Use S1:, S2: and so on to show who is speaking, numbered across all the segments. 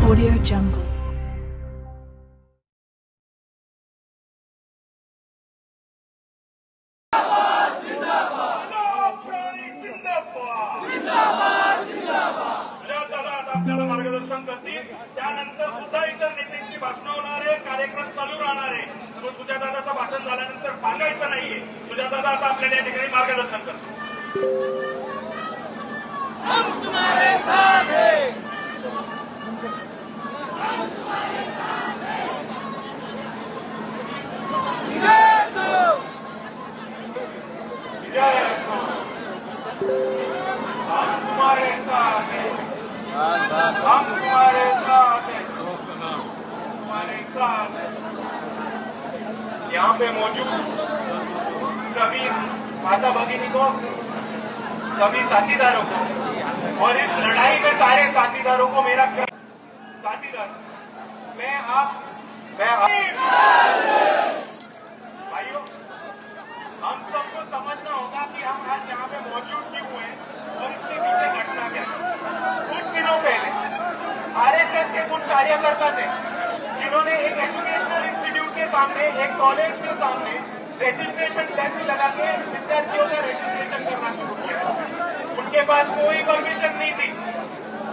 S1: Audio Jungle.
S2: आपल्याला मार्गदर्शन करतील. त्यानंतर सुद्धा इतर नेत्यांची भाषणं होणार आहे, कार्यक्रम चालू राहणार आहे. तर सुजातादाचं भाषण झाल्यानंतर सांगायचं नाहीये. सुजातादा आता आपल्याला या ठिकाणी मार्गदर्शन करतो.
S3: हम तुम्हारे साथ हैं.
S2: जय असो. हम तुम्हारे साथ हैं. हम तुम्हारे साथ हैं. तुम्हारे साथ हैं. यहाँ पे मौजूद सभी माता भगिनी को, सभी साथीदारों को और इस लड़ाई में सारे साथीदारों को मेरा साथीदार भाइयों, हम सबको समझना होगा कि हम आज यहाँ पे मौजूद क्यों हैं और इसके पीछे घटना क्या है। कुछ दिनों पहले आरएसएस के कुछ कार्यकर्ता थे जिन्होंने एक एजुकेशनल इंस्टीट्यूट के सामने, एक कॉलेज के सामने रजिस्ट्रेशन डेस्क लगा के विद्यार्थियों का रजिस्ट्रेशन करना शुरू किया। उनके पास कोई परमिशन नहीं थी।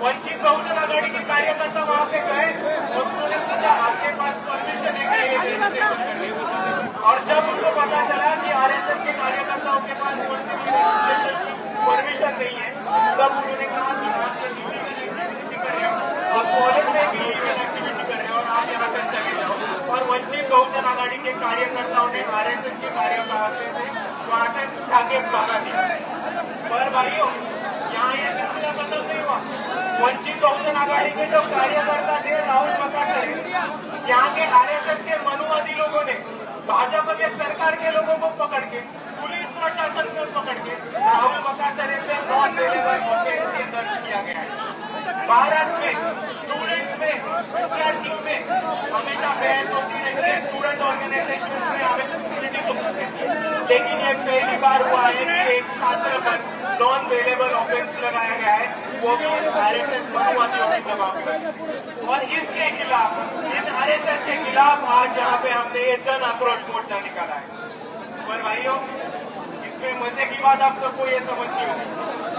S2: वंचित बहुजन आघाड़ी के कार्यकर्ता वहां पे गए और उन्होंने पूछा आपके पास परमिशन है क्या ये रजिस्ट्रेशन करने की? और जब उनको पता चला कि आरएसएस के कार्यकर्ताओं के पास रजिस्ट्रेशन की परमिशन नहीं है, तब उन्होंने कहा कि आप एक्टिविटी कर रहे हो और कॉलेज में भी एक्टिविटी कर रहे हो और आप यहाँ से चले जाओ। और वंचित बहुजन आघाड़ी के कार्यकर्ताओं ने आरएसएस के कार्यकर्ता से वहां से आगे भागा दिया। पर भाइयों, यहाँ ये सिलसिला खत्म नहीं हुआ। वंचित बहुजन आघाड़ी के जो कार्यकर्ता थे राहुल मकासरे, यहाँ के आरएसएस के मनुवादी लोगों ने भाजपा के सरकार के लोगों को पकड़ के, पुलिस प्रशासन को पकड़ के राहुल मकासरे से नॉन अवेलेबल ऑफेंस दर्ज किया गया है। भारत में स्टूडेंट में, विद्यार्थियों में हमेशा बहस होती रही है, स्टूडेंट ऑर्गेनाइजेशन में लेकिन ये पहली बार हुआ है कि एक छात्र पर नॉन अवेलेबल ऑफेंस लगाया गया है, वो भी आरएसएस मनुवादियों के दबाव में। और इसके खिलाफ, इन आरएसएस के खिलाफ आज यहाँ पे हमने ये जन आक्रोश मोर्चा निकाला है। पर भाइयों, इसमें मजे की बात आप सबको ये समझनी होगी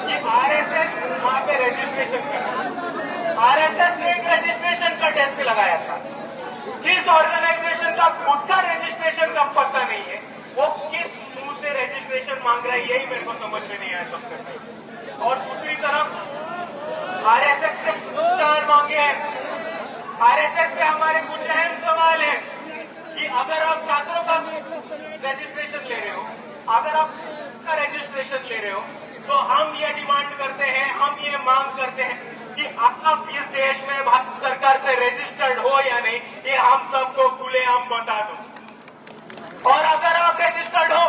S2: कि आरएसएस वहाँ पे रजिस्ट्रेशन कर, आरएसएस ने एक रजिस्ट्रेशन का डेस्क लगाया था। जिस ऑर्गेनाइजेशन का खुद का रजिस्ट्रेशन का पता नहीं है, वो किस मुंह से रजिस्ट्रेशन मांग रहा है, यही मेरे को समझ में नहीं आया सबसे पहले। और दूसरी तरफ आरएसएस से चार मांगे हैं। आरएसएस से हमारे कुछ अहम सवाल है कि अगर आप छात्रों का रजिस्ट्रेशन ले रहे हो, अगर आप का रजिस्ट्रेशन ले रहे हो, तो हम ये डिमांड करते हैं, हम ये मांग करते हैं कि आप इस देश में भारत सरकार से रजिस्टर्ड हो या नहीं, ये हम सबको खुलेआम बता दो। और अगर आप रजिस्टर्ड हो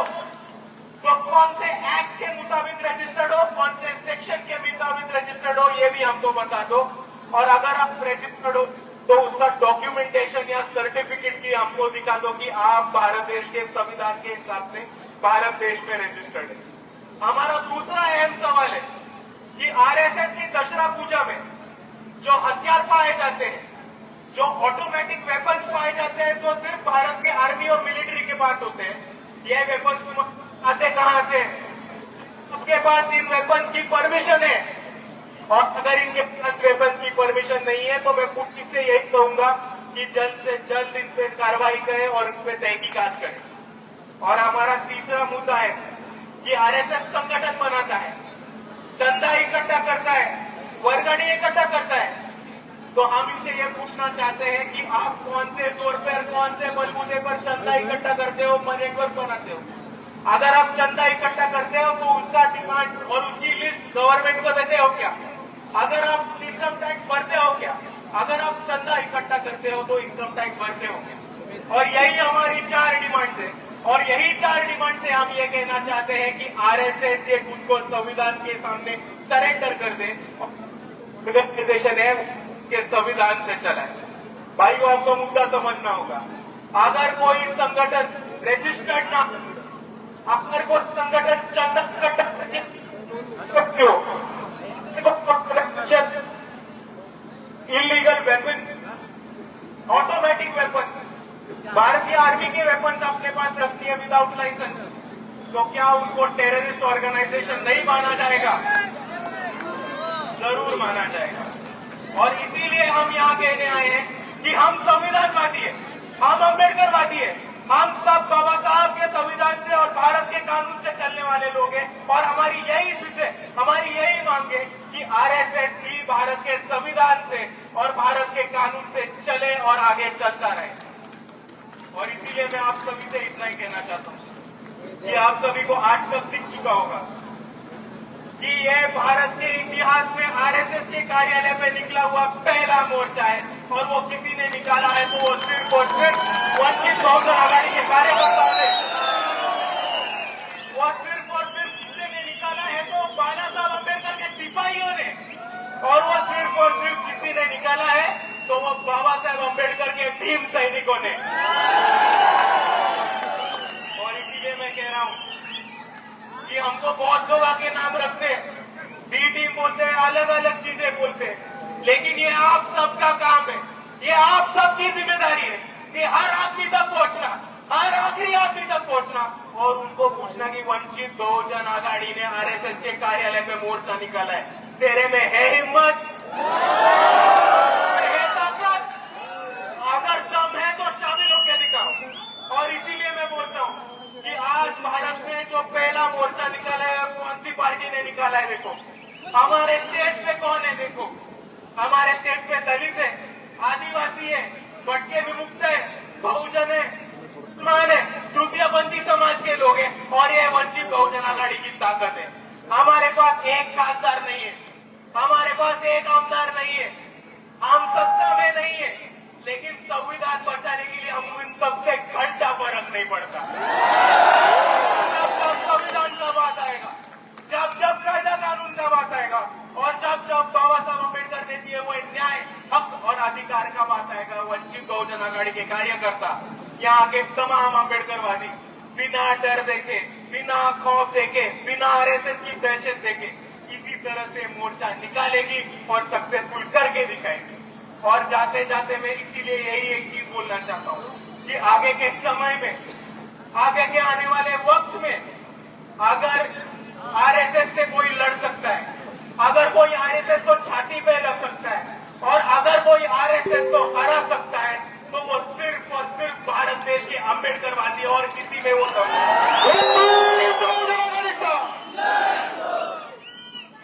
S2: तो कौन से एक्ट के मुताबिक रजिस्टर्ड हो, कौन से सेक्शन के मुताबिक रजिस्टर्ड हो, ये भी हमको बता दो। और अगर आप रजिस्टर्ड हो तो उसका डॉक्यूमेंटेशन या सर्टिफिकेट की हमको दिखा दो कि आप भारत देश के संविधान के हिसाब से भारत देश में रजिस्टर्ड है। हमारा दूसरा अहम सवाल है कि आरएसएस की दशहरा पूजा में जो हथियार पाए जाते हैं, जो ऑटोमेटिक वेपन्स पाए जाते हैं, तो सिर्फ भारत के आर्मी और मिलिट्री के पास होते हैं। ये वेपन्स आते कहां से? आपके पास इन वेपन्स की परमिशन है, और अगर इनके पास वेपन्स की परमिशन नहीं है तो मैं पुलिस से यही कहूंगा कि जल्द से जल्द इन पे कार्रवाई करें और इन पे तहकीकात करें। और हमारा तीसरा मुद्दा है कि आरएसएस संगठन बनाता है, चंदा इकट्ठा करता है, वर्गणी इकट्ठा करता है, तो हम इनसे ये पूछना चाहते हैं कि आप कौन से तौर पर, कौन से बलबूते पर चंदा इकट्ठा करते हो, नेटवर्क बनाते हो? अगर आप चंदा इकट्ठा करते हो तो उसका डिमांड और उसकी लिस्ट गवर्नमेंट को देते हो क्या? अगर आप इनकम टैक्स भरते हो क्या? अगर आप चंदा इकट्ठा करते हो तो इनकम टैक्स भरते हो क्या? और यही हमारी 4 डिमांड्स है, और यही 4 डिमांड से हम ये कहना चाहते हैं कि आरएसएस ये खुद को संविधान के सामने सरेंडर कर दे, निर्देशन है कि संविधान से चलाए। भाइयों, आपको मुद्दा समझना होगा। अगर कोई संगठन रजिस्टर्ड ना, अगर को संगठन इलीगल वेपन, ऑटोमेटिक वेपन, भारतीय आर्मी के वेपन्स अपने पास रखती है विदाउट लाइसेंस, तो क्या उनको टेररिस्ट ऑर्गेनाइजेशन नहीं माना जाएगा? जरूर माना जाएगा। और इसीलिए हम यहाँ कहने आए हैं कि हम संविधानवादी है, हम अम्बेडकरवादी है, हम सब बाबा साहब के संविधान से और भारत के कानून से चलने वाले लोग हैं। और हमारी यही जिद है, हमारी यही मांग है कि आरएसएस भी भारत के संविधान से और भारत के कानून से चले और आगे चलता रहे। और इसीलिए मैं आप सभी से इतना ही कहना चाहता हूँ कि आप सभी को आज तक दिख चुका होगा कि यह भारत के इतिहास में आरएसएस के कार्यालय पे निकला हुआ पहला मोर्चा है। और वो किसी ने निकाला है तो वो सिर्फ और सिर्फ वंचित बहुजन आघाड़ी के कार्यकर्ताओं ने, वो सिर्फ और सिर्फ किसी ने निकाला है तो बाला साहब अम्बेडकर के सिपाहियों ने, और वो सिर्फ और सिर्फ किसी ने निकाला है तो वो बाबा साहब अम्बेडकर के भीम सैनिकों ने। और इसीलिए मैं कह रहा हूं कि हमको बहुत लोग आके नाम रखते हैं, बी टीम बोलते हैं, अलग अलग चीजें बोलते हैं, लेकिन ये आप सबका काम है, ये आप सबकी जिम्मेदारी है कि हर आदमी तक पहुंचना, हर आखिरी आदमी तक पहुंचना और उनको पूछना कि वंचित बहुजन आघाड़ी ने आरएसएस के कार्यालय पे मोर्चा निकाला है, तेरे में है हिम्मत, है ताकत? अगर दम है तो शामिल होकर दिखाओ। और इसीलिए मैं बोलता हूं कि आज भारत में जो पहला मोर्चा निकाला है, कौन सी पार्टी ने निकाला है? देखो हमारे स्टेट पे कौन है, देखो हमारे स्टेट पे दलित है, आदिवासी है, भटके विमुक्त है, बहुजन है, मुसलमान है, तृतीयपंथी समाज के लोग हैं। और ये वंचित बहुजन आघाड़ी की ताकत है। हमारे पास एक खासदार नहीं है, हमारे पास एक आमदार नहीं है, हम सत्ता में नहीं है, लेकिन संविधान बचाने के लिए हम इन सबसे घंटा फर्क नहीं पड़ता। जब जब संविधान का बात आएगा, जब जब कायदा कानून का बात आएगा, और जब जब बाबा साहब अम्बेडकर ने दिए हुए न्याय, हक और अधिकार का बात आएगा, वंचित बहुजन आघाड़ी के कार्यकर्ता, यहाँ के तमाम अम्बेडकरवादी बिना डर देखे, बिना खौफ देखे, बिना आरएसएस की दहशत देखे इसी तरह से मोर्चा निकालेगी और सक्सेसफुल करके दिखाएगी। और जाते जाते मैं इसीलिए यही एक चीज बोलना चाहता हूँ कि आगे के समय में, आगे के आने वाले वक्त में अगर आरएसएस से कोई लड़ सकता है, अगर कोई आरएसएस को छाती पे रख सकता है, और अगर कोई आरएसएस को हरा सकता है, तो वो सिर्फ और सिर्फ भारत देश के अम्बेडकरवादी और किसी में वो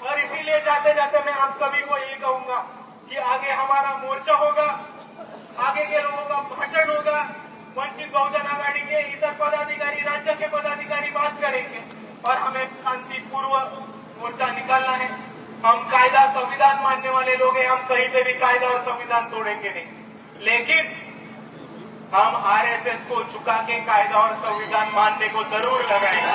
S2: और इसीलिए जाते जाते मैं आप सभी को ये कहूंगा कि आगे हमारा मोर्चा होगा, आगे के लोगों का भाषण होगा, वंचित बहुजन आघाड़ी के इतर पदाधिकारी, राज्य के पदाधिकारी बात करेंगे और हमें शांतिपूर्व मोर्चा निकालना है। हम कायदा संविधान मानने वाले लोग हैं, हम कहीं पे भी कायदा और संविधान तोड़ेंगे नहीं, लेकिन हम आरएसएस को झुका के कायदा और संविधान मानने को जरूर लगाएंगे।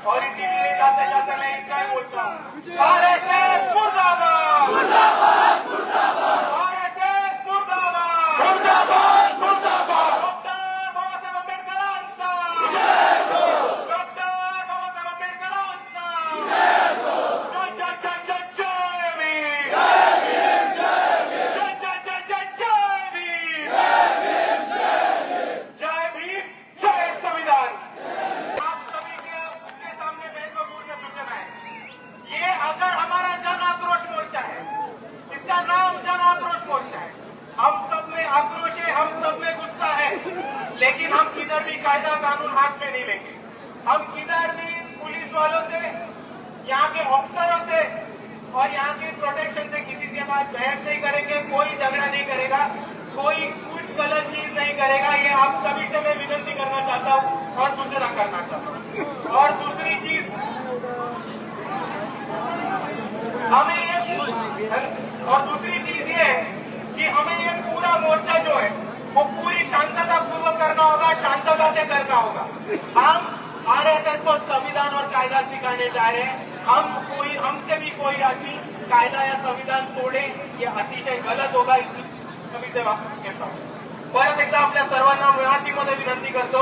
S2: और इसीलिए जाते जाते मैं इतना ही बोलता हूँ, आरएसएस मुर्दाबाद, मुर्दाबाद, मुर्दाबाद, आरएसएस मुर्दाबाद, मुर्दाबाद, मुर्दाबाद, डॉक्टर बाबा साहब अम्बेडकर आंसर, डॉक्टर बाबा साहब अम्बेडकर आंसर, जय जय जय जय वीर, जय भीम, जय जय जय जय वीर, जय भीम, जय संविधान। आप सभी के उसके सामने महत्वपूर्ण सूचना है, ये अगर हमारा जन आक्रोश मोर्चा है, इसका नाम जन आक्रोश मोर्चा है, हम सब में आक्रोश है, हम सब में गुस्सा है, लेकिन हम किधर भी कायदा कानून हाथ में नहीं लेंगे। हम किधर भी पुलिस वालों से, यहाँ के ऑफिसरों से और यहाँ के प्रोटेक्शन से किसी के पास बहस नहीं करेंगे, कोई झगड़ा नहीं करेगा, कोई कुछ गलत चीज नहीं करेगा। ये आप सभी से मैं विनती करना चाहता हूँ और सूचना करना चाहता हूँ। और दूसरी चीज ये है कि हमें ये पूरा मोर्चा जो है वो पूरी शांतता पूर्वक करना होगा, शांतता से करना होगा। हम आरएसएस को संविधान और कायदा सिखाने जा रहे हैं। हमसे भी कोई आदमी कायदा या संविधान तोडे, ये अतिशय गलत होगा, इसलिए सभी से कहता हूँ। परत एकदा आपल्या सर्वांना विनंती करतो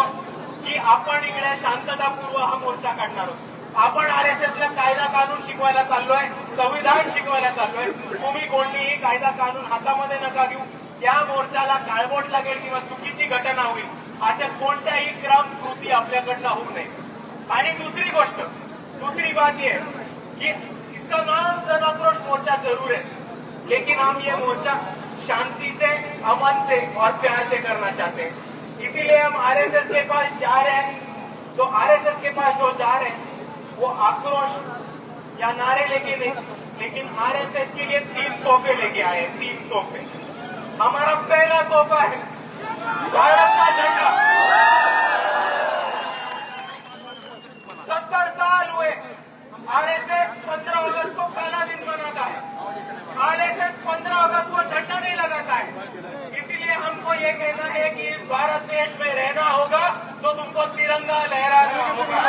S2: की आपण इकडे शांततापूर्व हा मोर्चा काढणार आहोत. आपण आरएसएसला कायदा कानून शिकवायला चाललोय, संविधान शिकवायला चाललोय. तुम्ही कोणतीही कायदा कानून हातामध्ये नका घेऊ. या मोर्चाला काळबोट लागेल किंवा चुकीची घटना होईल अशा कोणत्याही क्रम कृती आपल्याकडनं होऊ नये. आणि दूसरी बात यह है कि इसका नाम जन आक्रोश मोर्चा जरूर है, लेकिन हम ये मोर्चा शांति से, अमन से और प्यार से करना चाहते हैं. इसीलिए हम आरएसएस के पास जा रहे हैं. तो आरएसएस के पास जो जा रहे हैं वो आक्रोश या नारे लेके नहीं, लेकिन आरएसएस के लिए 3 तोहफे लेके आए हैं. 3 तोहफे. हमारा पहला तोहफा है भारत का झंडा. 70 साल हुए आरएसएस 15 अगस्त को पहला दिन मनाता है. आरएसएस 15 अगस्त को झंडा नहीं लगाता है. इसीलिए हमको ये कहना है कि इस भारत देश में रहना होगा तो तुमको तिरंगा लहराना होगा.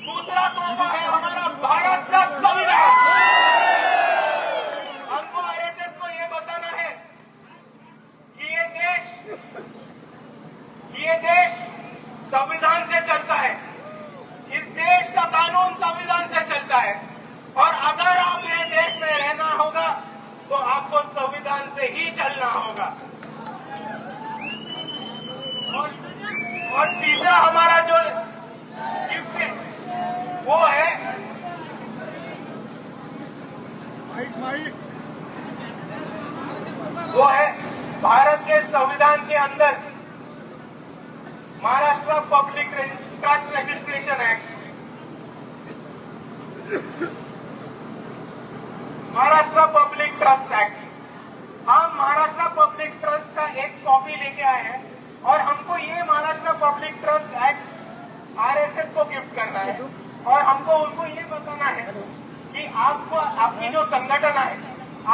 S2: दूसरा तोहफा है हमारा भारत का संविधान. हमको आरएसएस को ये बताना है कि ये देश संविधान से चलता है. इस देश का कानून संविधान से चलता है. और अगर हमें देश में रहना होगा तो आपको संविधान से ही चलना होगा. और तीसरा हमारा जो गिफ्ट है वो है भारत के संविधान के अंदर Maharashtra public trust registration act. Maharashtra public trust act. हम महाराष्ट्र पब्लिक ट्रस्ट का एक कॉपी लेके आए हैं और हमको ये Maharashtra public trust act RSS को गिफ्ट करना है. और हमको उनको ये बताना है कि आपको आपकी जो संगठन है,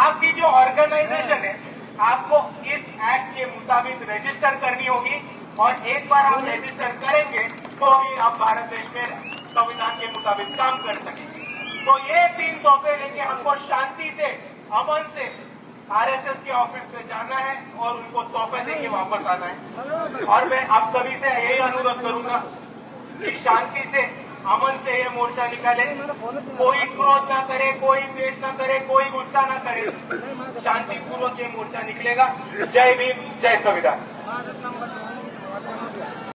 S2: आपकी जो ऑर्गेनाइजेशन है, आपको इस एक्ट के मुताबिक रजिस्टर करनी होगी. और एक बार आप रजिस्टर करेंगे तो ही आप भारत देश में संविधान के मुताबिक काम कर सकेंगे. तो ये 3 तोहफे लेके हमको शांति से, अमन से आरएसएस के ऑफिस में जाना है और उनको तोहफे देके वापस आना है. और मैं आप सभी से यही अनुरोध करूंगा कि शांति से, अमन से ये मोर्चा निकाले. कोई क्रोध ना करे, कोई द्वेष ना करे, कोई गुस्सा ना करे. शांतिपूर्वक ये मोर्चा निकलेगा. जय भीम, जय संविधान.